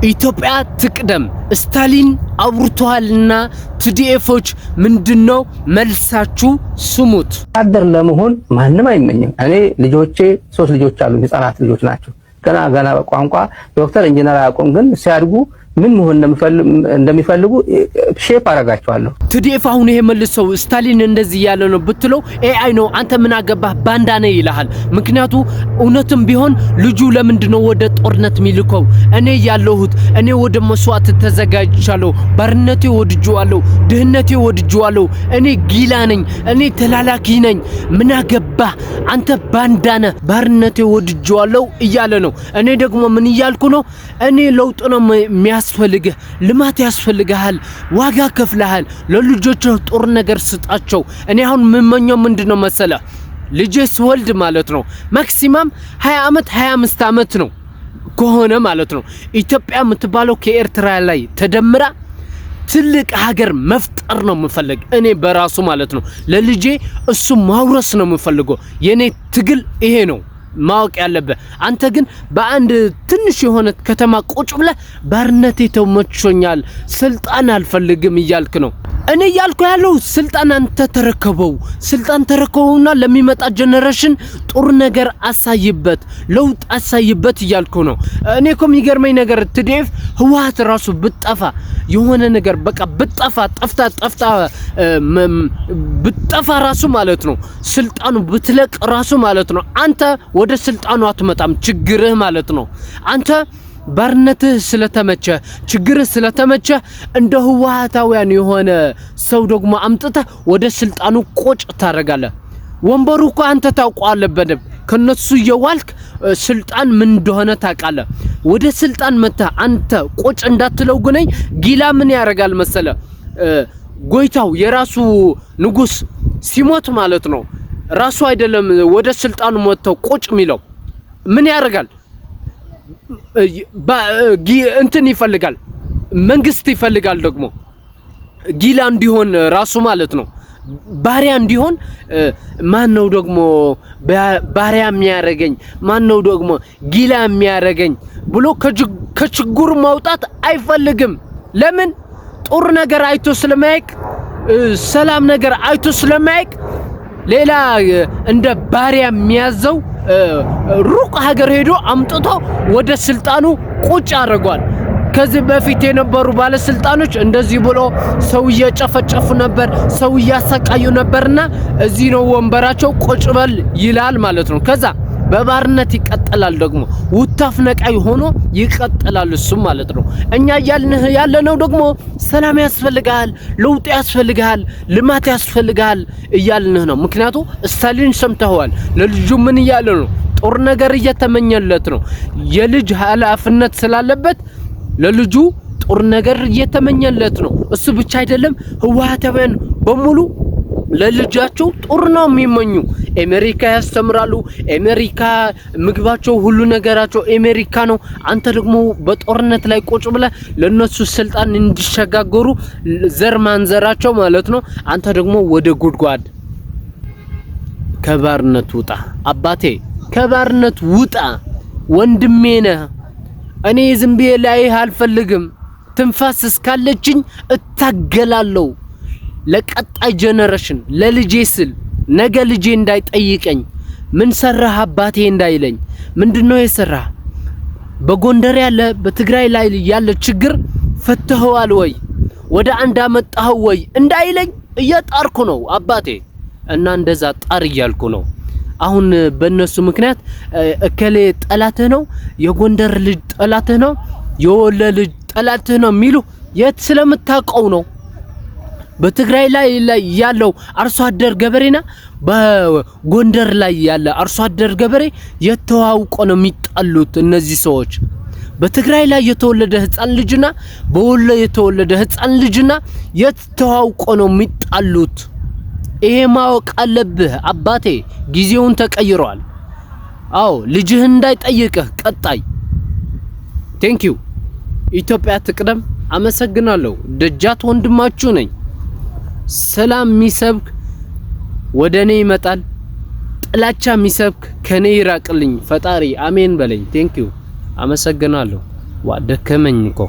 ኢትዮጵያ ትቅደም ስታሊን አውርቷልና ቲዲኤፎች ምንድነው መልሳችሁ ስሙት። አደር ለመሆን ማንንም አይመኝም። እኔ ልጆቼ 3 ልጆች አሉ፣ ህፃናት ልጆች ናቸው። ገና በቋንቋ ዶክተር ኢንጂነር አያውቁም፣ ግን ሲያድጉ ምን መሆን እንደሚፈልጉ ሼፕ አረጋቸዋለሁ። ቲዲኤፍ አሁን ይሄ መልሰው ስታሊን እንደዚህ ያለ ነው ብትለው ኤአይ ነው አንተ ምን አገባህ ባንዳ ነህ ይልሃል። ምክንያቱ እውነትም ቢሆን ልጁ ለምንድነው ወደ ጦርነት ሚልከው? እኔ ያለሁት እኔ ወደ መስዋዕት ተዘጋጅቻለሁ፣ ባርነቴ ወድጄዋለሁ፣ ድህነቴ ወድጄዋለሁ፣ እኔ ጊላ ነኝ፣ እኔ ተላላኪ ነኝ፣ ምን አገባህ አንተ ባንዳ ነህ፣ ባርነቴ ወድጄዋለሁ እያለ ነው። እኔ ደግሞ ምን እያልኩ ነው? እኔ ለውጥ ነው የሚያስፈልግህ፣ ልማት ያስፈልግሃል፣ ዋጋ ከፍለሃል፣ ለልጆች ጥሩ ነገር ስጣቸው። እኔ አሁን ምመኘው ምንድነው መሰለ ልጅስ ወልድ ማለት ነው ማክሲማም 20 ዓመት 25 ዓመት ነው ከሆነ ማለት ነው ኢትዮጵያ የምትባለው ከኤርትራ ላይ ተደምራ ትልቅ ሀገር መፍጠር ነው የምፈልግ እኔ በራሱ ማለት ነው። ለልጄ እሱ ማውረስ ነው የምፈልገው። የኔ ትግል ይሄ ነው ማወቅ ያለበት። አንተ ግን በአንድ ትንሽ የሆነ ከተማ ቁጭ ብለህ ባርነቴ ተመችቶኛል ስልጣን አልፈልግም እያልክ ነው። እኔ ያልኩ ያለው ስልጣን አንተ ተረከበው፣ ስልጣን ተረከበውና ለሚመጣ ጀነሬሽን ጥሩ ነገር አሳይበት፣ ለውጥ አሳይበት እያልኩ ነው። እኔ እኮ የሚገርመኝ ነገር ቲዲኤፍ ህወሓት ራሱ ብጠፋ የሆነ ነገር በቃ ብጠፋ ራሱ ማለት ነው ስልጣኑ ብትለቅ ራሱ ማለት ነው አንተ ወደ ስልጣኑ አትመጣም። ችግርህ ማለት ነው አንተ ባርነትህ ስለተመቸ ችግርህ ስለተመቸ እንደ ህወሓታውያን የሆነ ሰው ደግሞ አምጥተህ ወደ ስልጣኑ ቁጭ ታረጋለህ። ወንበሩ እኮ አንተ ታውቀዋለህ በደንብ ከነሱ የዋልክ ስልጣን ምን እንደሆነ ታውቃለህ። ወደ ስልጣን መጥተህ አንተ ቁጭ እንዳትለው ግን ጊላ ምን ያረጋል መሰለ ጎይታው የራሱ ንጉስ ሲሞት ማለት ነው ራሱ አይደለም ወደ ስልጣኑ መጥተው ቁጭ ሚለው ምን ያረጋል? እንትን ይፈልጋል፣ መንግስት ይፈልጋል ደግሞ ጊላ እንዲሆን ራሱ ማለት ነው ባሪያ እንዲሆን። ማን ነው ደግሞ ባሪያ የሚያረገኝ? ማን ነው ደግሞ ጊላ የሚያረገኝ ብሎ ከችግሩ ማውጣት አይፈልግም። ለምን? ጥሩ ነገር አይቶ ስለማይቅ፣ ሰላም ነገር አይቶ ስለማይቅ ሌላ እንደ ባሪያ የሚያዘው ሩቅ ሀገር ሄዶ አምጥቶ ወደ ስልጣኑ ቁጭ አድርጓል። ከዚህ በፊት የነበሩ ባለስልጣኖች እንደዚህ ብሎ ሰው እየጨፈጨፉ ነበር፣ ሰው እያሰቃዩ ነበርና እዚህ ነው ወንበራቸው ቁጭ በል ይላል ማለት ነው። ከዛ በባርነት ይቀጥላል ደግሞ ውታፍ ነቃይ ሆኖ ይቀጥላል እሱ ማለት ነው። እኛ ያለነው ደግሞ ሰላም ያስፈልጋል፣ ለውጥ ያስፈልጋል፣ ልማት ያስፈልጋል እያልንህ ነው። ምክንያቱም ስታሊን ሰምተዋል ለልጁ ምን እያለ ነው? ጦር ነገር እየተመኘለት ነው። የልጅ ኃላፊነት ስላለበት ለልጁ ጦር ነገር እየተመኘለት ነው። እሱ ብቻ አይደለም ህወሓታውያን በሙሉ ለልጃቸው ጦር ነው የሚመኙ። አሜሪካ ያስተምራሉ፣ አሜሪካ ምግባቸው ሁሉ ነገራቸው አሜሪካ ነው። አንተ ደግሞ በጦርነት ላይ ቁጭ ብለህ ለነሱ ስልጣን እንዲሸጋገሩ ዘር ማንዘራቸው ማለት ነው። አንተ ደግሞ ወደ ጉድጓድ ከባርነት ውጣ አባቴ፣ ከባርነት ውጣ ወንድሜ ነህ። እኔ ዝም ብዬ ላይ አልፈልግም። ትንፋስ እስካለችኝ እታገላለሁ ለቀጣይ ጀነሬሽን ለልጄ ስል ነገ ልጄ እንዳይጠይቀኝ ምን ሰራህ አባቴ እንዳይለኝ። ምንድነው የሰራህ? በጎንደር ያለ በትግራይ ላይ ያለ ችግር ፈተኸዋል ወይ? ወደ አንድ አመጣኸው ወይ እንዳይለኝ እየጣርኩ ነው አባቴ። እና እንደዛ ጣር እያልኩ ነው። አሁን በእነሱ ምክንያት እከሌ ጠላትህ ነው፣ የጎንደር ልጅ ጠላትህ ነው፣ የወሎ ልጅ ጠላትህ ነው የሚሉ የት ስለምታውቀው ነው? በትግራይ ላይ ያለው አርሶ አደር ገበሬና በጎንደር ላይ ያለ አርሶ አደር ገበሬ የተዋውቆ ነው የሚጣሉት እነዚህ ሰዎች። በትግራይ ላይ የተወለደ ህፃን ልጅና በወሎ የተወለደ ህፃን ልጅና የተዋውቆ ነው የሚጣሉት። ይሄ ማወቅ አለብህ አባቴ። ጊዜውን ተቀይሯል። አዎ ልጅህ እንዳይጠይቅህ ቀጣይ። ቴንኪው። ኢትዮጵያ ትቅደም። አመሰግናለሁ። ደጃት ወንድማችሁ ነኝ። ሰላም ሚሰብክ ወደኔ ይመጣል፣ ጥላቻ ሚሰብክ ከኔ ይራቅልኝ። ፈጣሪ አሜን በለኝ። ቴንኪው። አመሰግናለሁ። ዋ ደከመኝ እኮ